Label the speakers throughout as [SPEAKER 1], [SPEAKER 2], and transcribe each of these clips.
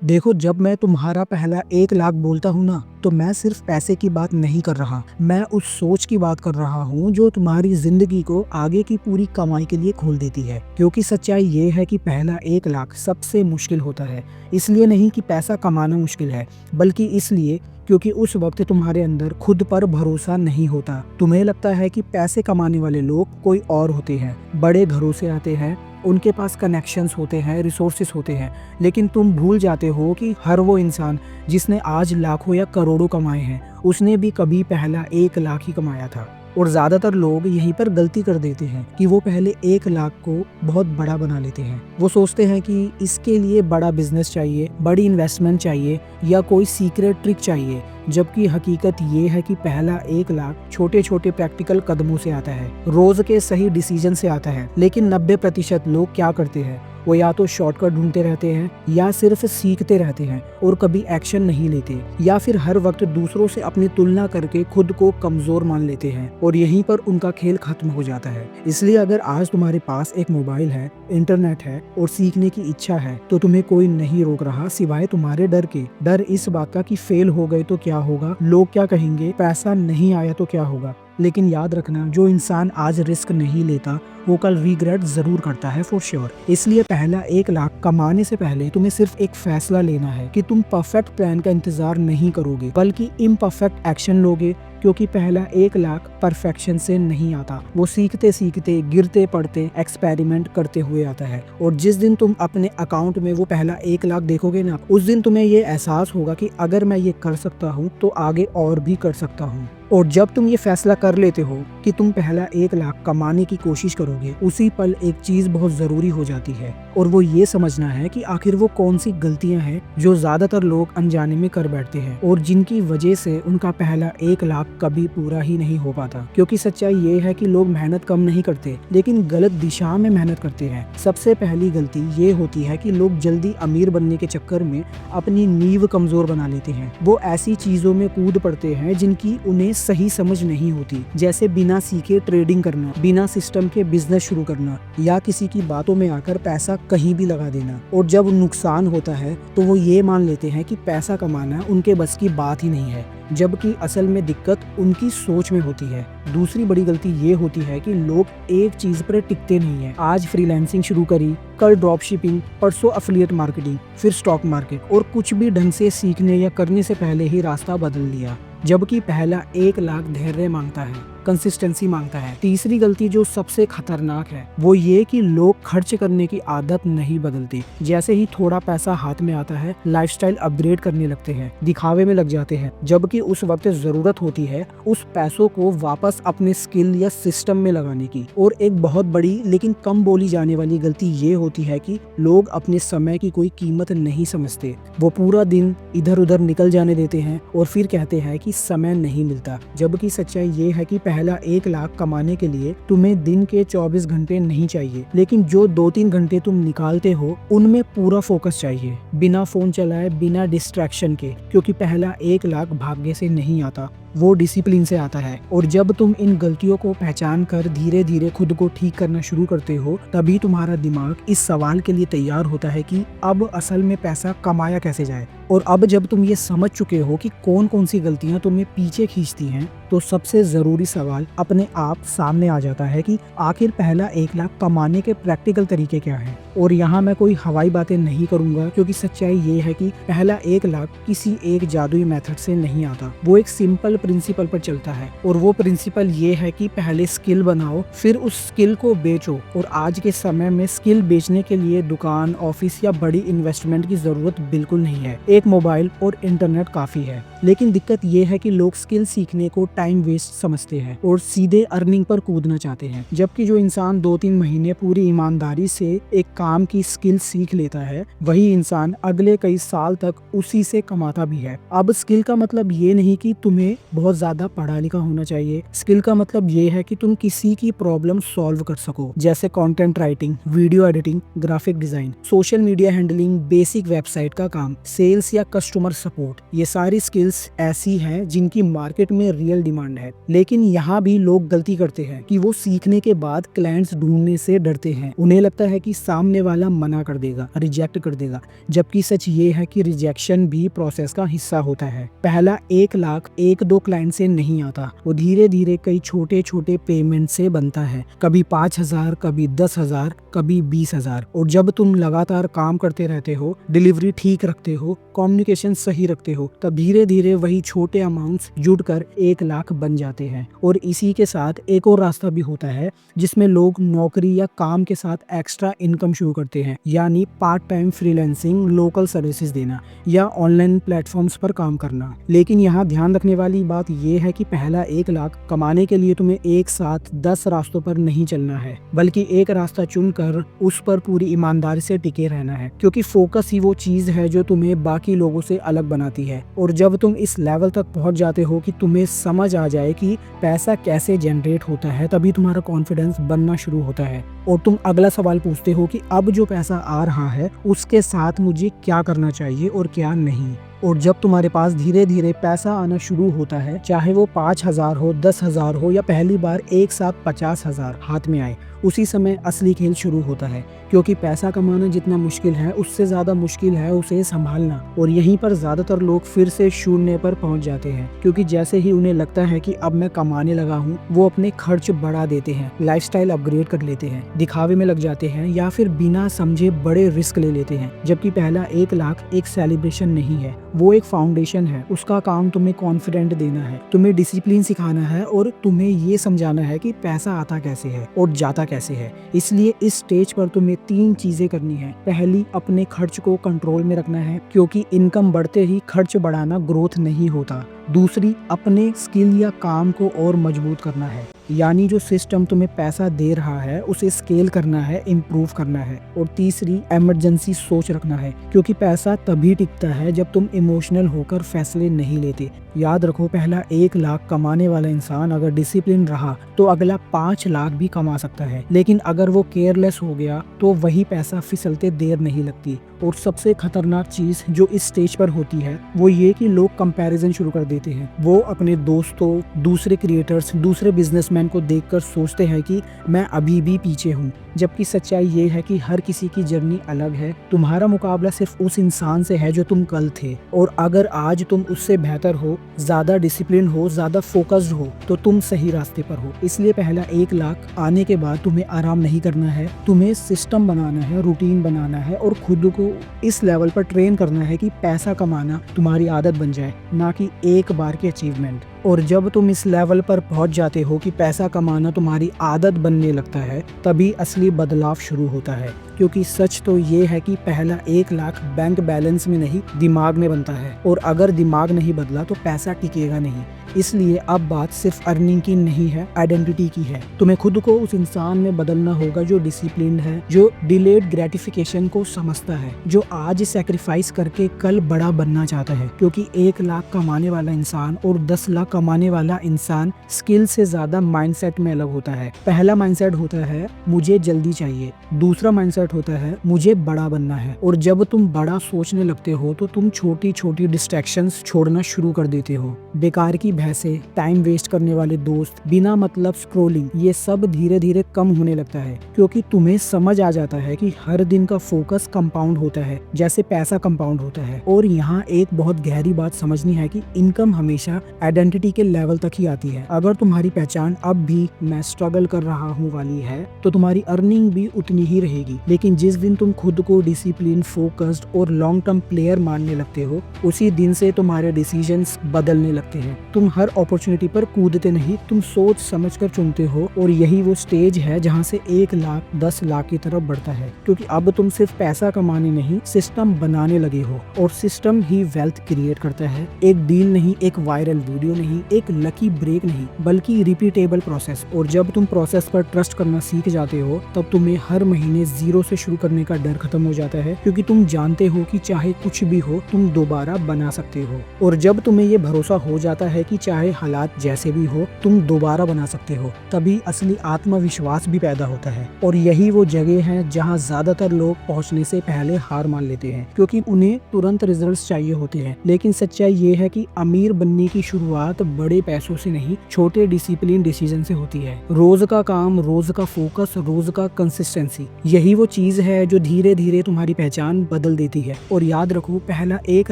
[SPEAKER 1] देखो, जब मैं तुम्हारा पहला 1 लाख बोलता हूँ ना, तो मैं सिर्फ पैसे की बात नहीं कर रहा। मैं उस सोच की बात कर रहा हूँ जो तुम्हारी जिंदगी को आगे की पूरी कमाई के लिए खोल देती है। क्योंकि सच्चाई ये है कि पहला 1 लाख सबसे मुश्किल होता है। इसलिए नहीं कि पैसा कमाना मुश्किल है, बल्कि इसलिए क्योंकि उस वक्त तुम्हारे अंदर खुद पर भरोसा नहीं होता। तुम्हें लगता है कि पैसे कमाने वाले लोग कोई और होते हैं, बड़े घरों से आते हैं, उनके पास कनेक्शंस होते हैं, रिसोर्सेस होते हैं। लेकिन तुम भूल जाते हो कि हर वो इंसान जिसने आज लाखों या करोड़ों कमाए हैं, उसने भी कभी पहला 1 लाख ही कमाया था। और ज्यादातर लोग यहीं पर गलती कर देते हैं कि वो पहले 1 लाख को बहुत बड़ा बना लेते हैं। वो सोचते हैं कि इसके लिए बड़ा बिजनेस चाहिए, बड़ी इन्वेस्टमेंट चाहिए या कोई सीक्रेट ट्रिक चाहिए, जबकि हकीकत ये है कि पहला 1 लाख छोटे छोटे प्रैक्टिकल कदमों से आता है, रोज के सही डिसीजन से आता है। लेकिन 90% लोग क्या करते हैं, वो या तो शॉर्टकट ढूंढते रहते हैं या सिर्फ सीखते रहते हैं और कभी एक्शन नहीं लेते, या फिर हर वक्त दूसरों से अपनी तुलना करके खुद को कमजोर मान लेते हैं और यहीं पर उनका खेल खत्म हो जाता है। इसलिए अगर आज तुम्हारे पास एक मोबाइल है, इंटरनेट है और सीखने की इच्छा है, तो तुम्हें कोई नहीं रोक रहा सिवाय तुम्हारे डर के। डर इस बात का कि फेल हो गए तो क्या होगा, लोग क्या कहेंगे, पैसा नहीं आया तो क्या होगा। लेकिन याद रखना, जो इंसान आज रिस्क नहीं लेता वो कल रिग्रेट जरूर करता है, फॉर श्योर। इसलिए पहला 1 लाख कमाने से पहले तुम्हें सिर्फ एक फैसला लेना है कि तुम परफेक्ट प्लान का इंतजार नहीं करोगे, बल्कि इम्परफेक्ट एक्शन लोगे। क्योंकि पहला 1 लाख परफेक्शन से नहीं आता, वो सीखते सीखते, गिरते पड़ते, एक्सपेरिमेंट करते हुए आता है। और जिस दिन तुम अपने अकाउंट में वो पहला 1 लाख देखोगे ना, उस दिन तुम्हें ये एहसास होगा कि अगर मैं ये कर सकता हूँ तो आगे और भी कर सकता हूँ। और जब तुम ये फैसला कर लेते हो कि तुम पहला 1 लाख कमाने की कोशिश करोगे, उसी पल एक चीज बहुत जरूरी हो जाती है, और वो ये समझना है कि आखिर वो कौन सी गलतियां हैं जो ज्यादातर लोग अनजाने में कर बैठते हैं और जिनकी वजह से उनका पहला 1 लाख कभी पूरा ही नहीं हो पाता। क्योंकि सच्चाई ये है कि लोग मेहनत कम नहीं करते, लेकिन गलत दिशा में मेहनत करते हैं। सबसे पहली गलती ये होती है कि लोग जल्दी अमीर बनने के चक्कर में अपनी नींव कमजोर बना लेते हैं। वो ऐसी चीजों में कूद पड़ते हैं जिनकी उन्हें सही समझ नहीं होती, जैसे बिना सीखे ट्रेडिंग करना, बिना सिस्टम के बिजनेस शुरू करना, या किसी की बातों में आकर पैसा कहीं भी लगा देना। और जब नुकसान होता है तो वो ये मान लेते हैं कि पैसा कमाना उनके बस की बात ही नहीं है, जबकि असल में दिक्कत उनकी सोच में होती है। दूसरी बड़ी गलती ये होती है कि लोग एक चीज पर टिकते नहीं है। आज फ्रीलांसिंग शुरू करी, कल ड्रॉप शिपिंग, परसों एफिलिएट मार्केटिंग, फिर स्टॉक मार्केट, और कुछ भी ढंग से सीखने या करने से पहले ही रास्ता बदल लिया। जबकि पहला 1 लाख धैर्य मांगता है, कंसिस्टेंसी मांगता है। तीसरी गलती जो सबसे खतरनाक है वो ये कि लोग खर्च करने की आदत नहीं बदलते। जैसे ही थोड़ा पैसा हाथ में आता है, लाइफस्टाइल अपग्रेड करने लगते हैं, दिखावे में लग जाते हैं, जबकि उस वक्त जरूरत होती है उस पैसों को वापस अपने स्किल या सिस्टम में लगाने की। और एक बहुत बड़ी लेकिन कम बोली जाने वाली गलती ये होती है कि लोग अपने समय की कोई कीमत नहीं समझते। वो पूरा दिन इधर उधर निकल जाने देते हैं और फिर कहते हैं कि समय नहीं मिलता, जबकि सच्चाई ये है कि पहला 1 लाख कमाने के लिए तुम्हें दिन के 24 घंटे नहीं चाहिए, लेकिन जो 2-3 घंटे तुम निकालते हो उनमें पूरा फोकस चाहिए, बिना फोन चलाए, बिना डिस्ट्रैक्शन के। क्योंकि पहला 1 लाख भाग्य से नहीं आता, वो डिसिप्लिन से आता है। और जब तुम इन गलतियों को पहचान कर धीरे धीरे खुद को ठीक करना शुरू करते हो, तभी तुम्हारा दिमाग इस सवाल के लिए तैयार होता है कि अब असल में पैसा कमाया कैसे जाए। और अब जब तुम ये समझ चुके हो कि कौन कौन सी गलतियां तुम्हें पीछे खींचती हैं, तो सबसे जरूरी सवाल अपने आप सामने आ जाता है कि आखिर पहला 1 लाख कमाने के प्रैक्टिकल तरीके क्या हैं। और यहाँ मैं कोई हवाई बातें नहीं करूंगा, क्योंकि सच्चाई ये है कि पहला 1 लाख किसी एक जादुई मेथड से नहीं आता। वो एक सिंपल प्रिंसिपल पर चलता है, और वो प्रिंसिपल ये है कि पहले स्किल बनाओ, फिर उस स्किल को बेचो। और आज के समय में स्किल बेचने के लिए दुकान, ऑफिस या बड़ी इन्वेस्टमेंट की जरूरत बिल्कुल नहीं है। एक मोबाइल और इंटरनेट काफी है। लेकिन दिक्कत ये है कि लोग स्किल सीखने को टाइम वेस्ट समझते हैं और सीधे अर्निंग पर कूदना चाहते हैं, जबकि जो इंसान 2-3 महीने पूरी ईमानदारी से एक काम की स्किल सीख लेता है, वही इंसान अगले कई साल तक उसी से कमाता भी है। अब स्किल का मतलब ये नहीं कि तुम्हें बहुत ज्यादा पढ़ा लिखा होना चाहिए। स्किल का मतलब ये है कि तुम किसी की प्रॉब्लम सॉल्व कर सको, जैसे content writing, video editing, graphic design, social media handling, basic website का काम, सेल्स या कस्टमर सपोर्ट। ये सारी स्किल्स ऐसी हैं जिनकी मार्केट में रियल डिमांड है। लेकिन यहाँ भी लोग गलती करते हैं कि वो सीखने के बाद क्लाइंट्स ढूंढने से डरते हैं। उन्हें लगता है कि सामने वाला मना कर देगा, रिजेक्ट कर देगा, जबकि सच ये है कि रिजेक्शन भी प्रोसेस का हिस्सा होता है। पहला 1 लाख 1-2 क्लाइंट से नहीं आता, वो धीरे धीरे कई छोटे छोटे पेमेंट से बनता है। कभी 5,000, कभी 10,000, कभी 20,000। और जब तुम लगातार काम करते रहते हो, डिलीवरी ठीक रखते हो, कम्युनिकेशन सही रखते हो, तब धीरे धीरे वही छोटे अमाउंट्स जुड़कर 1 लाख बन जाते हैं। और इसी के साथ एक और रास्ता भी होता है जिसमें लोग नौकरी या काम के साथ एक्स्ट्रा इनकम शुरू करते हैं, यानी part time freelancing, local services देना या ऑनलाइन प्लेटफॉर्म्स पर काम करना। लेकिन यहाँ ध्यान रखने वाली बात यह है कि पहला 1 लाख कमाने के लिए तुम्हें एक साथ 10 रास्तों पर नहीं चलना है, बल्कि एक रास्ता चुनकर उस पर पूरी ईमानदारी से टिके रहना है, क्योंकि फोकस ही वो चीज है जो तुम्हें बाकी लोगों से अलग बनाती है। और जब तुम इस लेवल तक पहुंच जाते हो कि तुम्हें समझ आ जाए कि पैसा कैसे जनरेट होता है, तभी तुम्हारा कॉन्फिडेंस बनना शुरू होता है और तुम अगला सवाल पूछते हो कि अब जो पैसा आ रहा है उसके साथ मुझे क्या करना चाहिए और क्या नहीं। और जब तुम्हारे पास धीरे धीरे पैसा आना शुरू होता है, चाहे वो 5,000 हो, 10,000 हो या पहली बार एक साथ 50,000 हाथ में आए, उसी समय असली खेल शुरू होता है। क्योंकि पैसा कमाना जितना मुश्किल है, उससे ज्यादा मुश्किल है उसे संभालना। और यहीं पर ज्यादातर लोग फिर से शून्य पर पहुंच जाते हैं, क्योंकि जैसे ही उन्हें लगता है कि अब मैं कमाने लगा हूं, वो अपने खर्च बढ़ा देते हैं, लाइफस्टाइल अपग्रेड कर लेते हैं, दिखावे में लग जाते हैं या फिर बिना समझे बड़े रिस्क ले लेते हैं। जबकि पहला 1 लाख एक सेलिब्रेशन नहीं है, वो एक फाउंडेशन है। उसका काम तुम्हें कॉन्फिडेंट देना है, तुम्हें डिसिप्लिन सिखाना है और तुम्हें ये समझाना है कि पैसा आता कैसे है और जाता कैसे है। इसलिए इस स्टेज पर तुम्हें 3 चीजें करनी है। पहली, अपने खर्च को कंट्रोल में रखना है, क्योंकि इनकम बढ़ते ही खर्च बढ़ाना ग्रोथ नहीं होता। दूसरी, अपने स्किल या काम को और मजबूत करना है, यानी जो सिस्टम तुम्हें पैसा दे रहा है उसे स्केल करना है, इम्प्रूव करना है। और तीसरी, इमरजेंसी सोच रखना है, क्योंकि पैसा तभी टिकता है जब तुम इमोशनल होकर फैसले नहीं लेते। याद रखो, पहला 1 लाख कमाने वाला इंसान अगर डिसिप्लिन रहा तो अगला 5 लाख भी कमा सकता है। लेकिन अगर वो केयरलेस हो गया तो वही पैसा फिसलते देर नहीं लगती। और सबसे खतरनाक चीज जो इस स्टेज पर होती है वो ये कि लोग कंपैरिजन शुरू कर देते हैं। वो अपने दोस्तों, दूसरे क्रिएटर्स, दूसरे बिजनेसमैन को देखकर सोचते हैं कि मैं अभी भी पीछे हूँ, जबकि सच्चाई ये है कि हर किसी की जर्नी अलग है। तुम्हारा मुकाबला सिर्फ उस इंसान से है जो तुम कल थे, और अगर आज तुम उससे बेहतर हो, ज्यादा डिसिप्लिन हो, ज्यादा फोकस्ड हो, तो तुम सही रास्ते पर हो। इसलिए पहला 1 लाख आने के बाद तुम्हें आराम नहीं करना है, तुम्हें सिस्टम बनाना है, रूटीन बनाना है और खुद को इस लेवल पर ट्रेन करना है कि पैसा कमाना तुम्हारी आदत बन जाए, ना कि एक बार की अचीवमेंट। और जब तुम इस लेवल पर पहुंच जाते हो कि पैसा कमाना तुम्हारी आदत बनने लगता है, तभी असली बदलाव शुरू होता है। क्योंकि सच तो ये है कि पहला 1 लाख बैंक बैलेंस में नहीं, दिमाग में बनता है, और अगर दिमाग नहीं बदला तो पैसा टिकेगा नहीं। इसलिए अब बात सिर्फ अर्निंग की नहीं है, आइडेंटिटी की है। तुम्हें खुद को उस इंसान में बदलना होगा जो डिसिप्लिन्ड है, जो डिलेड ग्रेटिफिकेशन को समझता है, जो आज सैक्रिफाइस करके कल बड़ा बनना चाहता है। क्योंकि 1 लाख कमाने वाला इंसान और 10 लाख कमाने वाला इंसान स्किल से ज्यादा माइंडसेट में अलग होता है। पहला माइंडसेट होता है मुझे जल्दी चाहिए, दूसरा माइंडसेट होता है मुझे बड़ा बनना है। और जब तुम बड़ा सोचने लगते हो तो तुम छोटी छोटी डिस्ट्रैक्शंस छोड़ना शुरू कर देते हो। बेकार की बहसें, टाइम वेस्ट करने वाले दोस्त, बिना मतलब स्क्रोलिंग, ये सब धीरे धीरे कम होने लगता है। क्योंकि तुम्हें समझ आ जाता है कि हर दिन का फोकस कंपाउंड होता है, जैसे पैसा कंपाउंड होता है। और यहाँ एक बहुत गहरी बात समझनी है कि इनकम हमेशा आइडेंटिटी के लेवल तक ही आती है। अगर तुम्हारी पहचान अब भी मैं स्ट्रगल कर रहा हूँ वाली है, तो तुम्हारी अर्निंग भी उतनी ही रहेगी। लेकिन जिस दिन तुम खुद को डिसिप्लिन, फोकस्ड और लॉन्ग टर्म प्लेयर मानने लगते हो, उसी दिन से तुम्हारे डिसीजंस बदलने लगते हैं। तुम हर अपॉर्चुनिटी पर कूदते नहीं, तुम सोच समझकर चुनते हो। और यही वो स्टेज है जहाँ से 1 लाख 10 लाख की तरफ बढ़ता है। क्योंकि अब तुम सिर्फ पैसा कमाने नहीं, सिस्टम बनाने लगे हो। और सिस्टम ही वेल्थ क्रिएट करता है। एक डील नहीं, एक वायरल वीडियो नहीं, एक लकी ब्रेक नहीं, बल्कि रिपीटेबल प्रोसेस। और जब तुम प्रोसेस पर ट्रस्ट करना सीख जाते हो, तब तुम्हें हर महीने जीरो से शुरू करने का डर खत्म हो जाता है। क्योंकि तुम जानते हो कि चाहे कुछ भी हो, तुम दोबारा बना सकते हो। और जब तुम्हें ये भरोसा हो जाता है कि चाहे हालात जैसे भी हो तुम दोबारा बना सकते हो। तभी असली आत्मविश्वास भी पैदा होता है। और यही वो जगह है जहाँ ज्यादातर लोग पहुँचने से पहले हार मान लेते हैं, क्योंकि उन्हें तुरंत रिजल्ट्स चाहिए होते हैं। लेकिन सच्चाई ये है कि अमीर बनने की शुरुआत बड़े पैसों से नहीं, छोटे डिसिप्लिन डिसीजन से होती है। रोज का काम, रोज का फोकस, रोज का कंसिस्टेंसी, यही वो चीज है जो धीरे धीरे तुम्हारी पहचान बदल देती है। और याद रखो, पहला 1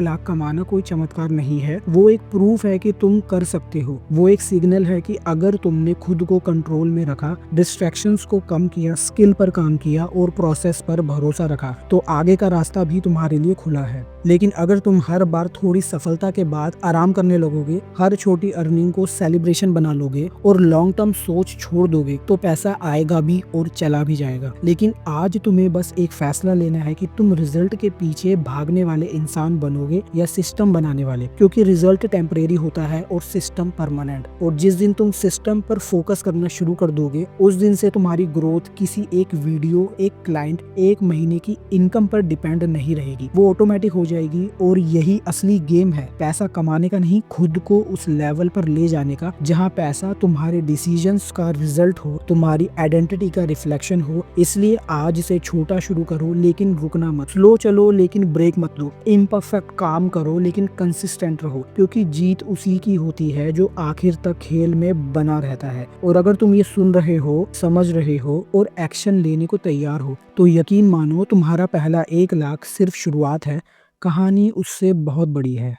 [SPEAKER 1] लाख कमाना कोई चमत्कार नहीं है, वो एक प्रूफ है कि तुम कर सकते हो। वो एक सिग्नल है कि अगर तुमने खुद को कंट्रोल में रखा, डिस्ट्रैक्शंस को कम किया, स्किल पर काम किया और प्रोसेस पर भरोसा रखा, तो आगे का रास्ता भी तुम्हारे लिए खुला है। लेकिन अगर तुम हर बार थोड़ी सफलता के बाद आराम करने लगोगे, हर छोटी अर्निंग को सेलिब्रेशन बना लोगे और लॉन्ग टर्म सोच छोड़ दोगे, तो पैसा आएगा भी और चला भी जाएगा। लेकिन आज तुम्हें बस एक फैसला लेना है कि तुम रिजल्ट के पीछे भागने वाले इंसान बनोगे या सिस्टम बनाने वाले, क्योंकि रिजल्ट टेम्परेरी होता है और सिस्टम परमानेंट। और जिस दिन तुम सिस्टम पर फोकस करना शुरू कर दोगे, उस दिन से तुम्हारी ग्रोथ किसी एक वीडियो, एक क्लाइंट, एक महीने की इनकम पर डिपेंड नहीं रहेगी, वो ऑटोमेटिक हो जाएगी। और यही असली गेम है, पैसा कमाने का नहीं, खुद को उस लेवल पर ले जाने का जहाँ पैसा तुम्हारे डिसीजंस का रिजल्ट हो, तुम्हारी आइडेंटिटी का रिफ्लेक्शन हो। इसलिए आज से छोटा शुरू करो लेकिन रुकना मत, स्लो चलो लेकिन ब्रेक मत लो, इम्परफेक्ट काम करो लेकिन कंसिस्टेंट रहो, क्योंकि जीत उसी की होती है जो आखिर तक खेल में बना रहता है। और अगर तुम ये सुन रहे हो, समझ रहे हो और एक्शन लेने को तैयार हो, तो यकीन मानो तुम्हारा पहला 1 लाख सिर्फ शुरुआत है, कहानी उससे बहुत बड़ी है।